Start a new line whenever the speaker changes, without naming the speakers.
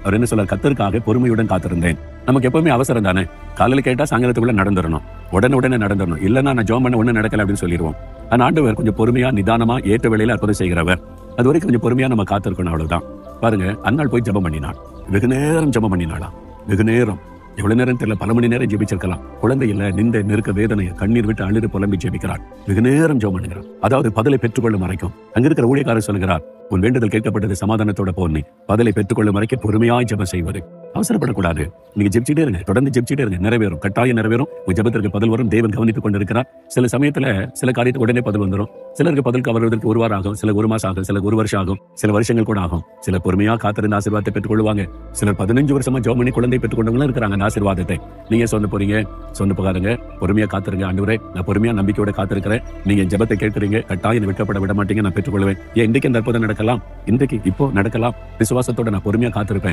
அவர் என்ன சொல்றார்? கர்த்தருக்காக பொறுமையுடன் காத்திருந்தேன். நமக்கு எப்பவுமே அவசரம் தானே. காலையில கேட்டா சாயங்காலத்துக்குள்ள நடந்துடணும், உடனே நடந்துடணும். இல்லைன்னா நான் ஜெபம் பண்ண ஒண்ணு நடக்கல அப்படின்னு சொல்லிடுவோம். ஆனா ஆண்டவர் கொஞ்சம் பொறுமையா, நிதானமா, ஏற்ற வேளையில அற்புதம் செய்கிறவர். அது வரைக்கும் கொஞ்சம் பொறுமையா நம்ம காத்திருக்கணும், அவ்வளவுதான். பாருங்க, அன்னாள் போய் ஜெபம் பண்ணினாள். வெகு நேரம் ஜெபம் பண்ணினாளாம். வெகு நேரம், எவ்வளவு நேரம் தெரியல, பல மணி நேரம் ஜெபிச்சிருக்கலாம். குழந்தை இல்ல, நிந்த நெருக்க வேதனையை கண்ணீர் விட்டு அழுது புலம்பி ஜெபிக்கிறாள். வெகு நேரம் ஜெபம் பண்ணுகிறார். அதாவது பதிலை பெற்றுக்கொள்ளும் வரைக்கும். அங்க இருக்கிற ஊழியக்காரர் சொல்கிறார், உன் வேண்டுதல் கேட்கப்பட்டது, சமாதானத்தோட போனி பதிலை பெற்றுக்கொள்ளும் வரைக்கும் பொறுமையாய் ஜெபம் செய்வது. அவசரப்படக்கூடாது. நீங்க ஜெபிச்சுட்டே இருங்க, தொடர்ந்து ஜெபிச்சுட்டே இருங்க. நிறைவேறும், கட்டாயம் நிறைவேறும். உங்க ஜெபத்திற்கு பதில் வரும். தேவன் கவனித்துக் கொண்டிருக்கிறார். சில சமயத்துல சில காரியத்துக்கு உடனே பதில் வந்துடும். சிலருக்கு பதிலுக்கு வருவதற்கு 1 வாரம் ஆகும், சில 1 மாசம் ஆகும், சில 1 வருஷம் ஆகும், சில வருஷங்கள் கூட ஆகும். சில பொறுமையா காத்திருந்த ஆசீர்வாதத்தை பெற்றுக்கொள்வாங்க. சிலர் 15 வருஷமா ஜெபம் பண்ணி குழந்தை பெற்றுக்கொண்டவங்களும் இருக்கிறாங்க. அந்த ஆசீர்வாதத்தை நீங்க சொன்ன போறீங்க, சொன்ன போகாதுங்க. பொறுமையா காத்திருங்க. ஆண்டவரே, நான் பொறுமையா நம்பிக்கையோட காத்திருக்கிறேன். நீங்க ஜெபத்தை கேட்கிறீங்க, கட்டாயம் வெட்கப்பட விட மாட்டீங்க. நான் பெற்றுக்கொள்வேன். ஏன் இன்றைக்கு அந்த அற்புதம் நடக்கலாம், இன்றைக்கு இப்போ நடக்கலாம். விசுவாசத்தோட நான் பொறுமையா காத்திருப்பேன்.